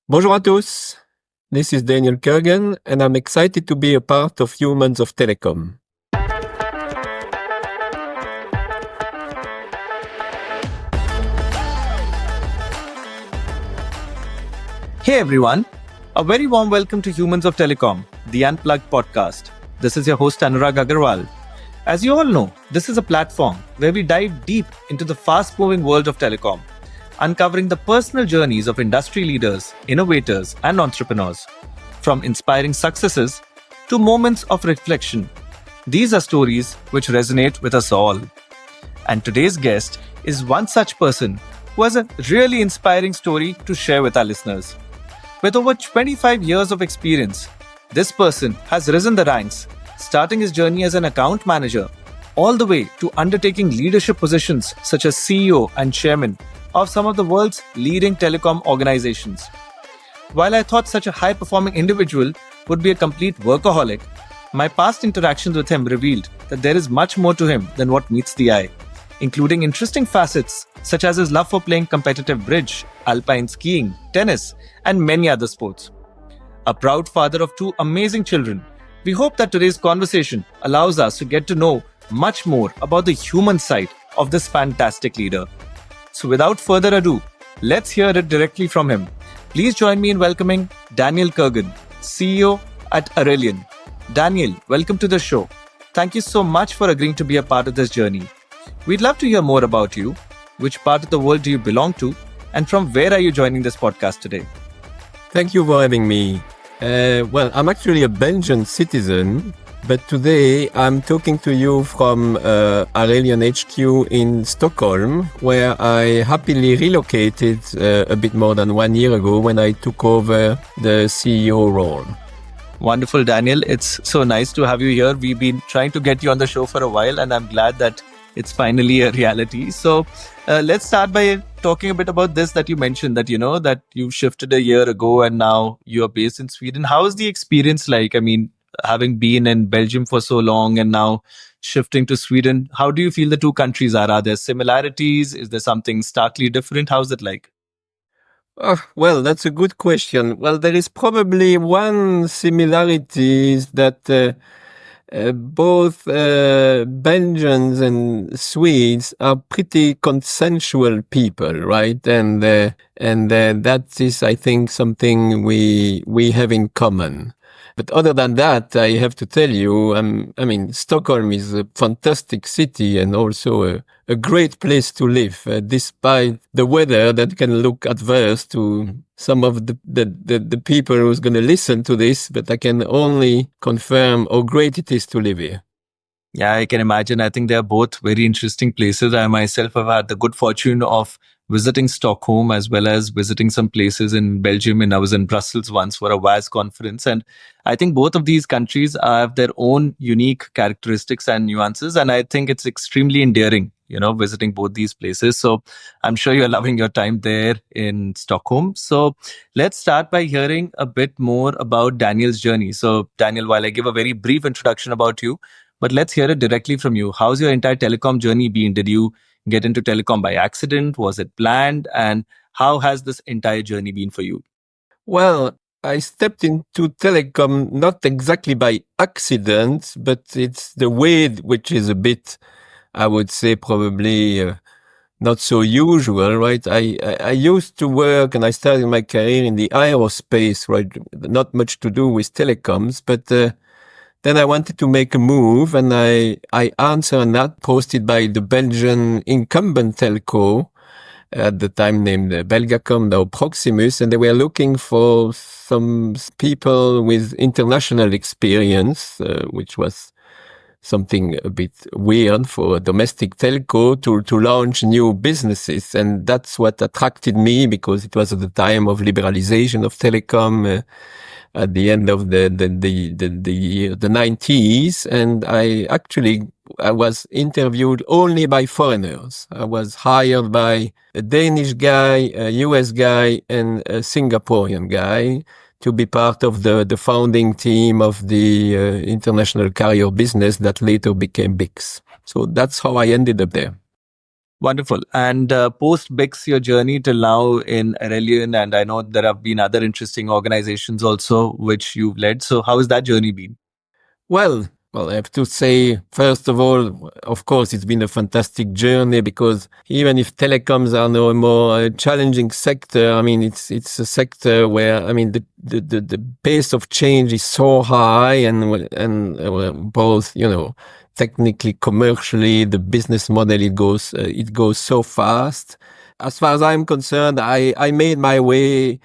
Bonjour à tous. This is Daniel Kurgan, and I'm excited to be a part of Humans of Telecom. Hey everyone, a very warm welcome to Humans of Telecom, the Unplugged podcast. This is your host Anurag Aggarwal. As you all know, this is a platform where we dive deep into the fast-moving world of telecom, uncovering the personal journeys of industry leaders, innovators, and entrepreneurs. From inspiring successes to moments of reflection, these are stories which resonate with us all. And today's guest is one such person who has a really inspiring story to share with our listeners. With over 25 years of experience, this person has risen the ranks, starting his journey as an account manager, all the way to undertaking leadership positions such as CEO and chairman of some of the world's leading telecom organizations. While I thought such a high-performing individual would be a complete workaholic, my past interactions with him revealed that there is much more to him than what meets the eye, including interesting facets such as his love for playing competitive bridge, alpine skiing, tennis, and many other sports. A proud father of two amazing children, we hope that today's conversation allows us to get to know much more about the human side of this fantastic leader. So without further ado, let's hear it directly from him. Please join me in welcoming Daniel Kurgan, CEO at Arelion. Daniel, welcome to the show. Thank you so much for agreeing to be a part of this journey. We'd love to hear more about you. Which part of the world do you belong to? And from where are you joining this podcast today? Thank you for having me. Well, I'm actually a Belgian citizen, but today I'm talking to you from Arelion HQ in Stockholm, where I happily relocated a bit more than 1 year ago when I took over the CEO role. Wonderful, Daniel. It's so nice to have you here. We've been trying to get you on the show for a while, and I'm glad that it's finally a reality. So let's start by talking a bit about this that you mentioned, that that you shifted a year ago and now you're based in Sweden. How is the experience like? I mean, having been in Belgium for so long and now shifting to Sweden, how do you feel the two countries are? Are there similarities? Is there something starkly different? How's it like? Well, that's a good question. Well, there is probably one similarity is that both Belgians and Swedes are pretty consensual people, right? And that is, I think, something we have in common. But other than that, I have to tell you, I mean, Stockholm is a fantastic city and also a great place to live, despite the weather that can look adverse to some of the people who's going to listen to this, but I can only confirm how great it is to live here. Yeah, I can imagine. I think they are both very interesting places. I myself have had the good fortune of visiting Stockholm as well as visiting some places in Belgium. And I was in Brussels once for a WAS conference. And I think both of these countries have their own unique characteristics and nuances. And I think it's extremely endearing, visiting both these places. So I'm sure you're loving your time there in Stockholm. So let's start by hearing a bit more about Daniel's journey. So Daniel, while I give a very brief introduction about you, but let's hear it directly from you. How's your entire telecom journey been? Did you get into telecom by accident? Was it planned? And how has this entire journey been for you? Well, I stepped into telecom not exactly by accident, but it's the way which is a bit, I would say, probably not so usual, right? I used to work and I started my career in the aerospace, right? Not much to do with telecoms, but then I wanted to make a move and I answered an ad posted by the Belgian incumbent telco at the time named Belgacom, now Proximus, and they were looking for some people with international experience, which was something a bit weird for a domestic telco to launch new businesses. And that's what attracted me because it was at the time of liberalization of telecom, at the end of the 90s. And I was interviewed only by foreigners. I was hired by a Danish guy, a US guy, and a Singaporean guy to be part of the founding team of the international carrier business that later became BICS. So that's how I ended up there. Wonderful. And post BICS, your journey till now in Arelion, and I know there have been other interesting organizations also which you've led. So, how has that journey been? Well, well, I have to say, first of all, of course, it's been a fantastic journey because even if telecoms are now a more challenging sector, I mean, it's a sector where, I mean, the pace of change is so high and both, technically, commercially, the business model, it goes so fast. As far as I'm concerned, I made my way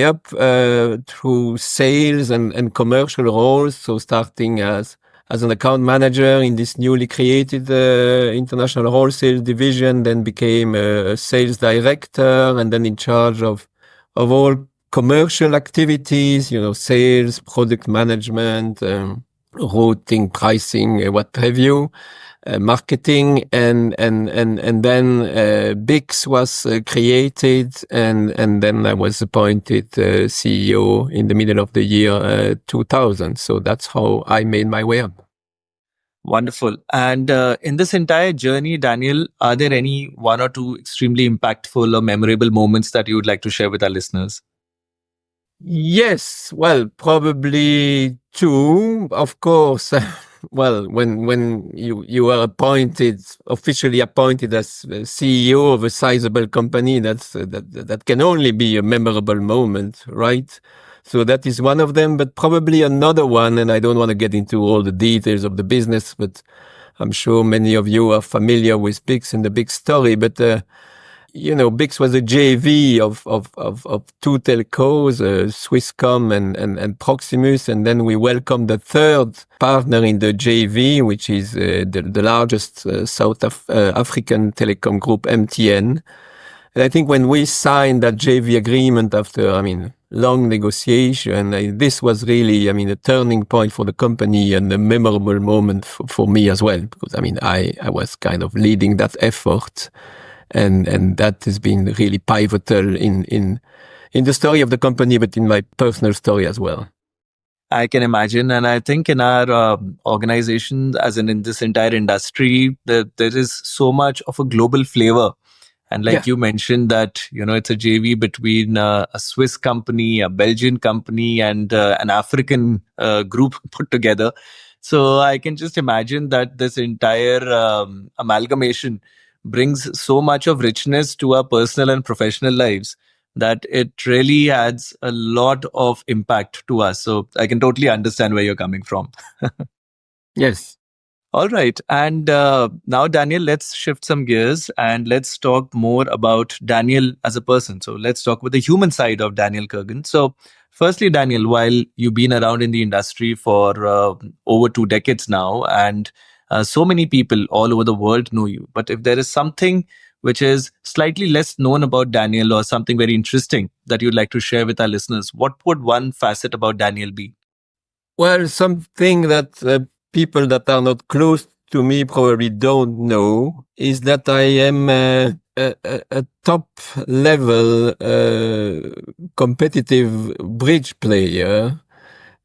up through sales and commercial roles. So starting as an account manager in this newly created international wholesale division, then became a sales director, and then in charge of all commercial activities, sales, product management, routing, pricing, what have you. Marketing and then BICS was created and then I was appointed CEO in the middle of the year 2000. So that's how I made my way up. Wonderful. And in this entire journey, Daniel, are there any one or two extremely impactful or memorable moments that you would like to share with our listeners? Yes, well, probably two, of course. Well, when you are officially appointed as CEO of a sizable company, that can only be a memorable moment, right? So that is one of them, but probably another one, and I don't want to get into all the details of the business, but I'm sure many of you are familiar with BICS and the big story, but BICS was a JV of two telcos, Swisscom and Proximus, and then we welcomed the third partner in the JV, which is the largest South African telecom group, MTN. And I think when we signed that JV agreement after, long negotiation, this was really, a turning point for the company and a memorable moment for me as well, because, I was kind of leading that effort. And that has been really pivotal in the story of the company, but in my personal story as well. I can imagine. And I think in our organization, as in this entire industry, there is so much of a global flavor. And like you mentioned that, it's a JV between a Swiss company, a Belgian company, and an African group put together. So I can just imagine that this entire amalgamation brings so much of richness to our personal and professional lives that it really adds a lot of impact to us. So I can totally understand where you're coming from. Yes. All right. And now, Daniel, let's shift some gears and let's talk more about Daniel as a person. So let's talk with the human side of Daniel Kurgan. So, firstly, Daniel, while you've been around in the industry for over 2 decades now, and so many people all over the world know you, but if there is something which is slightly less known about Daniel or something very interesting that you'd like to share with our listeners, what would one facet about Daniel be? Well, something that people that are not close to me probably don't know is that I am a top level competitive bridge player,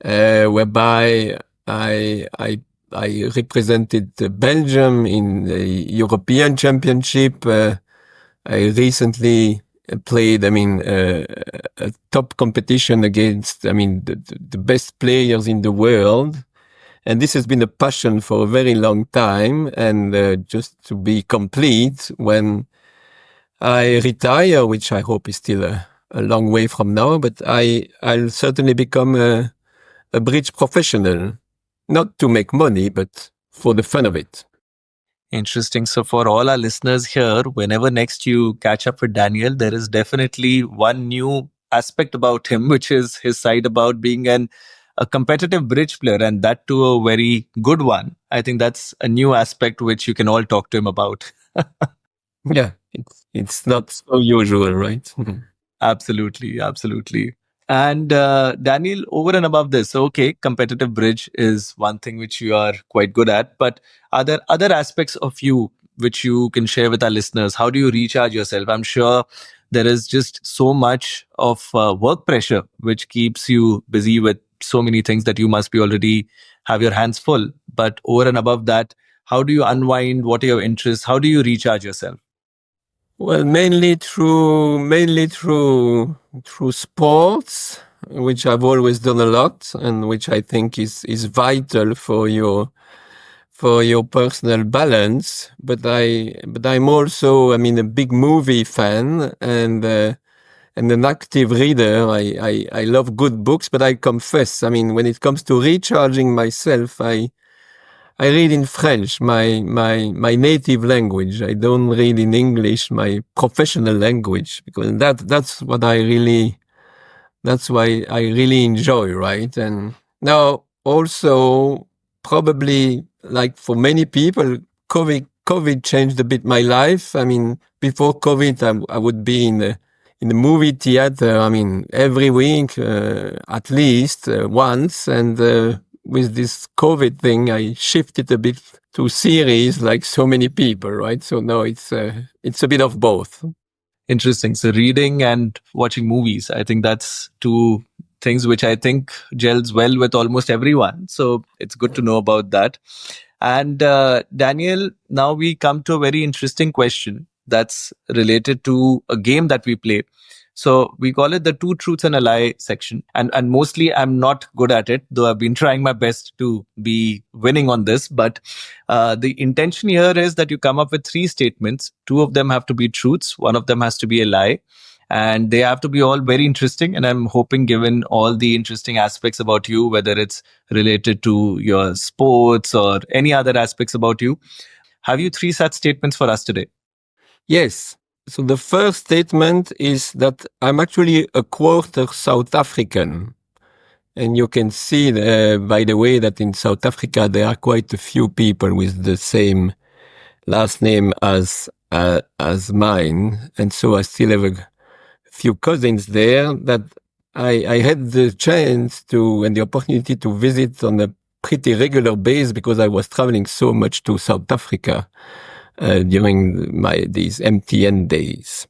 whereby I represented Belgium in the European Championship. I recently played, a top competition against, the best players in the world. And this has been a passion for a very long time. And just to be complete, when I retire, which I hope is still a long way from now, but I'll certainly become a bridge professional, not to make money, but for the fun of it. Interesting. So, for all our listeners here, whenever next you catch up with Daniel, there is definitely one new aspect about him, which is his side about being a competitive bridge player, and that too a very good one. I think that's a new aspect which you can all talk to him about. Yeah, it's not so usual, right? Absolutely, absolutely. And Daniel, over and above this, okay, competitive bridge is one thing which you are quite good at, but are there other aspects of you which you can share with our listeners? How do you recharge yourself? I'm sure there is just so much of work pressure which keeps you busy with so many things that you must be already have your hands full. But over and above that, How do you unwind? What are your interests? How do you recharge yourself? Well, mainly through sports, which I've always done a lot, and which I think is vital for your personal balance. But I'm also, I mean, a big movie fan and an active reader. I love good books, but I confess, I mean, when it comes to recharging myself, I read in French, my native language. I don't read in English, my professional language, because that's why I really enjoy, right? And now also probably like for many people, COVID changed a bit my life. I mean, before COVID, I would be in the movie theater. I mean, every week, at least once. And with this COVID thing, I shifted a bit to series like so many people, right? So now it's a bit of both. Interesting. So reading and watching movies, I think that's two things which I think gels well with almost everyone. So it's good to know about that. And Daniel, now we come to a very interesting question that's related to a game that we play. So we call it the two truths and a lie section. And mostly I'm not good at it, though I've been trying my best to be winning on this. But the intention here is that you come up with three statements. Two of them have to be truths. One of them has to be a lie. And they have to be all very interesting. And I'm hoping, given all the interesting aspects about you, whether it's related to your sports or any other aspects about you, have you three such statements for us today? Yes. So the first statement is that I'm actually a quarter South African. And you can see, by the way, that in South Africa, there are quite a few people with the same last name as mine. And so I still have a few cousins there that I had the chance to and the opportunity to visit on a pretty regular basis because I was traveling so much to South Africa during these MTN days.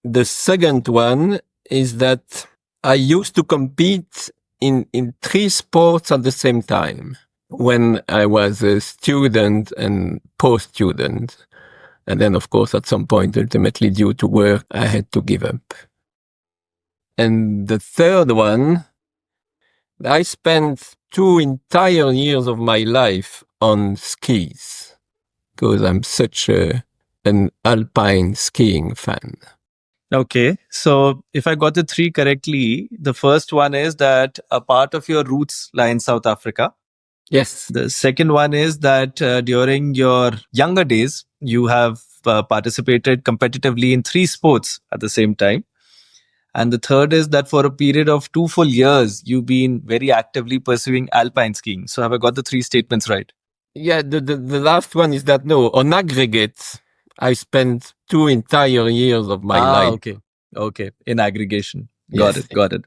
The second one is that I used to compete in three sports at the same time when I was a student and post-student. And then, of course, at some point, ultimately due to work, I had to give up. And the third one, I spent 2 entire years of my life on skis because I'm such an alpine skiing fan. Okay. So if I got the three correctly, the first one is that a part of your roots lie in South Africa. Yes. The second one is that during your younger days, you have participated competitively in three sports at the same time. And the third is that for a period of 2 full years, you've been very actively pursuing alpine skiing. So have I got the three statements right? Yeah, the last one is that no, on aggregate, I spent 2 entire years of my life. Okay. Okay. In aggregation. Yes. Got it.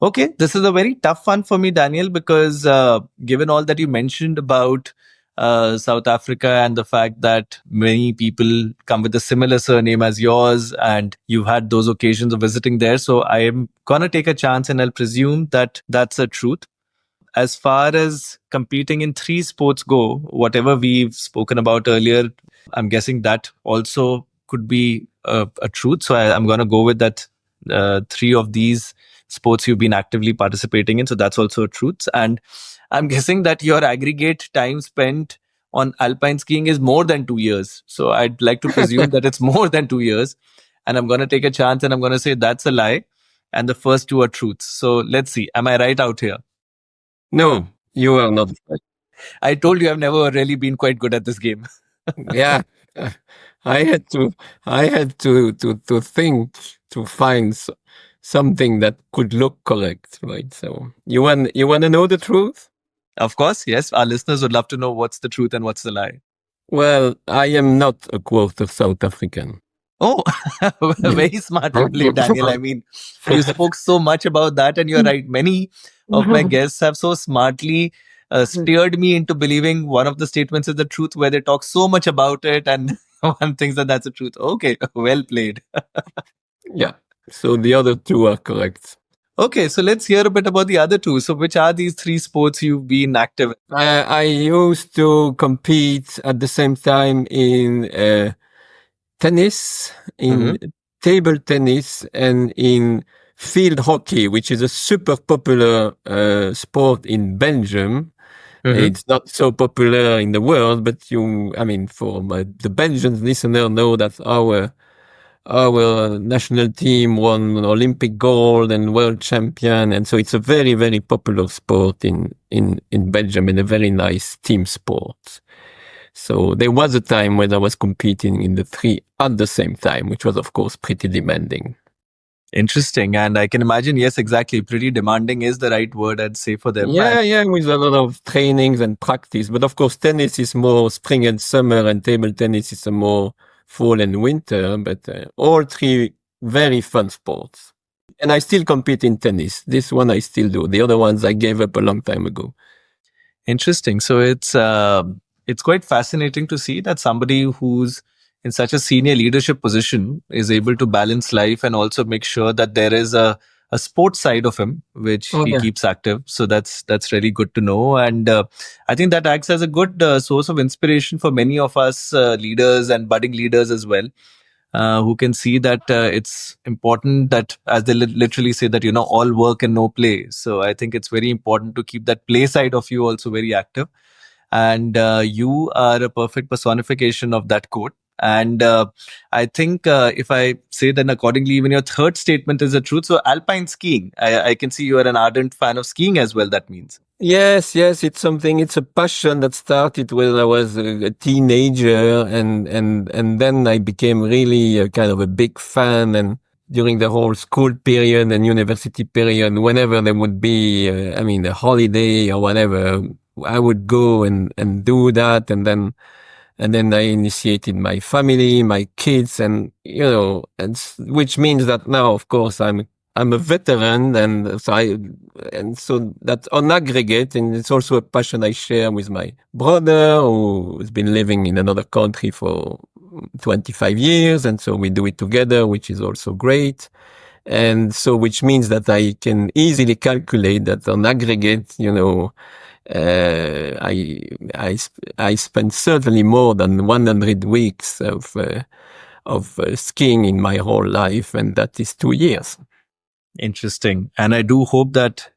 Okay. This is a very tough one for me, Daniel, because given all that you mentioned about South Africa and the fact that many people come with a similar surname as yours and you've had those occasions of visiting there. So I am going to take a chance and I'll presume that that's a truth. As far as competing in three sports go, whatever we've spoken about earlier, I'm guessing that also could be a truth. So I'm going to go with that. Three of these sports you've been actively participating in. So that's also a truth. And I'm guessing that your aggregate time spent on alpine skiing is more than 2 years. So I'd like to presume that it's more than 2 years. And I'm going to take a chance and I'm going to say that's a lie. And the first two are truths. So let's see. Am I right out here? No, you are not. I told you I've never really been quite good at this game. Yeah. I had to think to find something that could look correct, right? So you want to know the truth? Of course, yes. Our listeners would love to know what's the truth and what's the lie. Well, I am not a quarter South African. Oh, very smartly played, Daniel. I mean, you spoke so much about that, and you're right. Many of my guests have so smartly steered me into believing one of the statements is the truth, where they talk so much about it, and one thinks that that's the truth. Okay, well played. Yeah. So the other two are correct. Okay, so let's hear a bit about the other two. So, which are these three sports you've been active in? I used to compete at the same time in tennis, in table tennis, and in field hockey, which is a super popular sport in Belgium. It's not so popular in the world, but for the Belgian listener know that our national team won Olympic gold and world champion. And so it's a very, very popular sport in Belgium and a very nice team sport. So there was a time when I was competing in the three at the same time, which was, of course, pretty demanding. Interesting. And I can imagine, yes, exactly. Pretty demanding is the right word, I'd say, for them. Yeah, with a lot of trainings and practice. But of course, tennis is more spring and summer, and table tennis is a more fall and winter. But all three very fun sports. And I still compete in tennis. This one I still do. The other ones I gave up a long time ago. Interesting. So it's quite fascinating to see that somebody who's in such a senior leadership position is able to balance life and also make sure that there is a sports side of him which he keeps active. So that's really good to know, and I think that acts as a good source of inspiration for many of us leaders and budding leaders as well. Who can see that it's important that, as they literally say, that all work and no play. So I think it's very important to keep that play side of you also very active, and you are a perfect personification of that quote. And I think if I say then accordingly, even your third statement is the truth. So alpine skiing, I can see you are an ardent fan of skiing as well. That means. Yes, it's a passion that started when I was a teenager, and then I became really a kind of a big fan. And during the whole school period and university period, whenever there would be, a holiday or whatever, I would go and do that. And then I initiated my family, my kids, and which means that now, of course, I'm a veteran, and so that's on aggregate, and it's also a passion I share with my brother, who has been living in another country for 25 years, and so we do it together, which is also great. And so, which means that I can easily calculate that on aggregate, I spent certainly more than 100 weeks of skiing in my whole life, and that is 2 years. Interesting. And I do hope that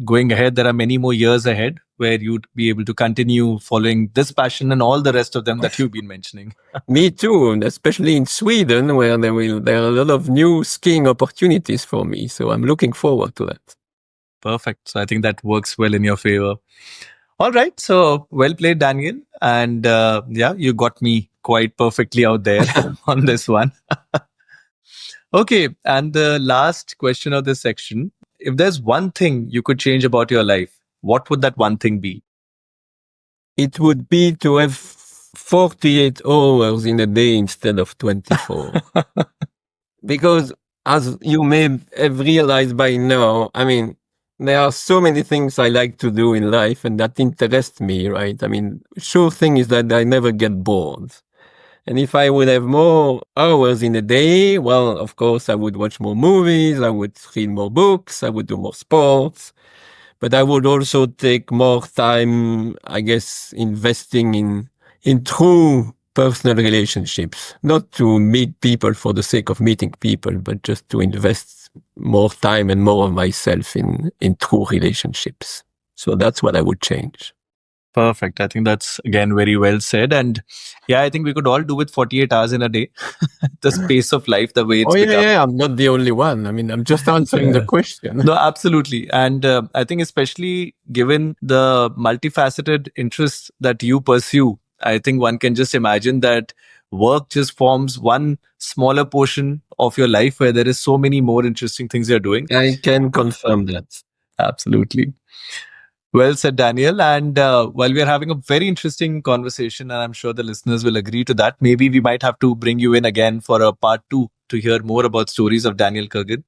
going ahead, there are many more years ahead where you'd be able to continue following this passion and all the rest of them that you've been mentioning. Me too, especially in Sweden, where there are a lot of new skiing opportunities for me. So I'm looking forward to that. Perfect. So I think that works well in your favor. All right. So well played, Daniel. And you got me quite perfectly out there on this one. Okay. And the last question of this section, if there's one thing you could change about your life, what would that one thing be? It would be to have 48 hours in a day instead of 24. Because as you may have realized by now, there are so many things I like to do in life and that interest me, right? Sure thing is that I never get bored. And if I would have more hours in a day, well, of course, I would watch more movies, I would read more books, I would do more sports, but I would also take more time, I guess, investing in true personal relationships, not to meet people for the sake of meeting people, but just to invest more time and more of myself in true relationships. So that's what I would change. Perfect. I think that's, again, very well said. And I think we could all do with 48 hours in a day. The space of life, the way it's become. Yeah, I'm not the only one. I'm just answering the question. No, absolutely. And I think especially given the multifaceted interests that you pursue, I think one can just imagine that work just forms one smaller portion of your life where there is so many more interesting things you're doing. I can confirm that. Absolutely. Well said, Daniel. And while we are having a very interesting conversation, and I'm sure the listeners will agree to that, maybe we might have to bring you in again for a part 2 to hear more about stories of Daniel Kurgan.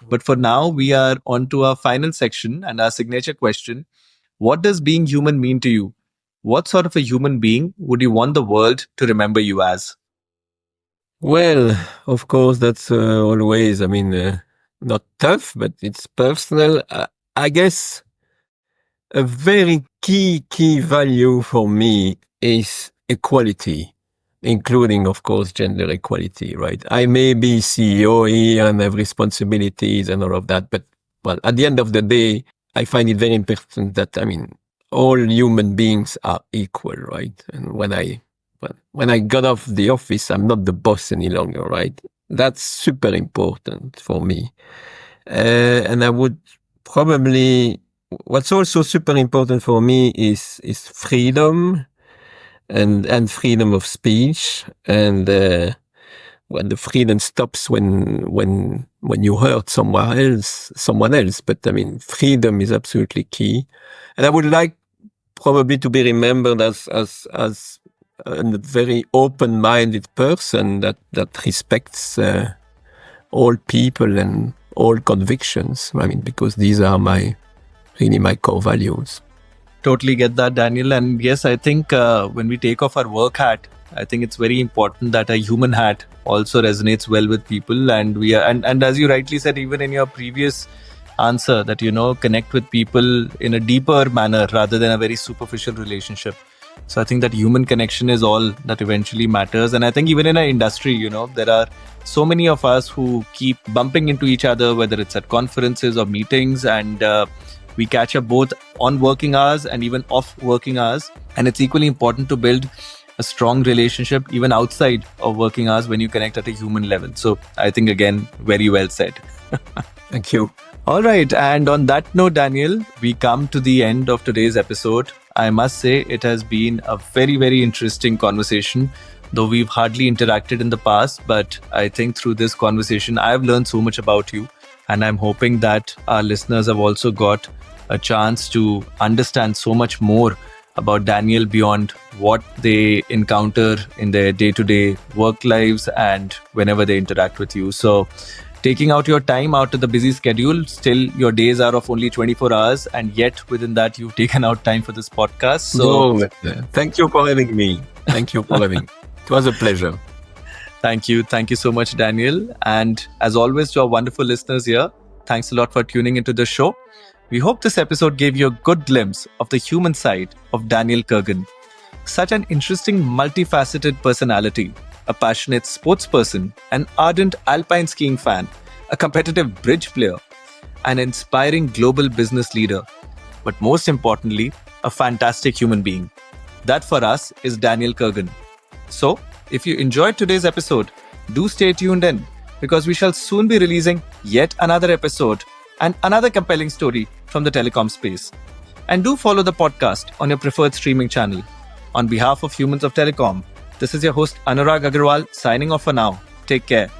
But for now, we are on to our final section and our signature question. What does being human mean to you? What sort of a human being would you want the world to remember you as? Well, of course, that's always, not tough, but it's personal. I guess a very key value for me is equality, including, of course, gender equality, right? I may be CEO here and have responsibilities and all of that, but well, at the end of the day, I find it very important that, all human beings are equal, right? And when I got off the office, I'm not the boss any longer, right? That's super important for me. And I would probably, what's also super important for me is freedom and freedom of speech. And, when the freedom stops when you hurt someone else. But freedom is absolutely key. And I would like probably to be remembered as a very open-minded person that respects all people and all convictions. Because these are really my core values. Totally get that, Daniel. And yes, I think when we take off our work hat, I think it's very important that a human hat also resonates well with people. And we are, and as you rightly said, even in your previous answer, that connect with people in a deeper manner rather than a very superficial relationship. So I think that human connection is all that eventually matters. And I think even in our industry, there are so many of us who keep bumping into each other, whether it's at conferences or meetings, and we catch up both on working hours and even off working hours. And it's equally important to build a strong relationship even outside of working hours when you connect at a human level. So I think, again, very well said. Thank you. All right. And on that note, Daniel, we come to the end of today's episode. I must say it has been a very, very interesting conversation, though we've hardly interacted in the past. But I think through this conversation, I've learned so much about you. And I'm hoping that our listeners have also got a chance to understand so much more about Daniel beyond what they encounter in their day-to-day work lives and whenever they interact with you. So taking out your time out of the busy schedule, still your days are of only 24 hours, and yet within that you've taken out time for this podcast. So thank you for having me. Thank you for having me. It was a pleasure. Thank you. Thank you so much, Daniel. And as always, to our wonderful listeners here, thanks a lot for tuning into the show. We hope this episode gave you a good glimpse of the human side of Daniel Kurgan. Such an interesting, multifaceted personality, a passionate sports person, an ardent alpine skiing fan, a competitive bridge player, an inspiring global business leader, but most importantly, a fantastic human being. That for us is Daniel Kurgan. So, if you enjoyed today's episode, do stay tuned in, because we shall soon be releasing yet another episode and another compelling story from the telecom space. And do follow the podcast on your preferred streaming channel. On behalf of Humans of Telecom, this is your host Anurag Aggarwal signing off for now. Take care.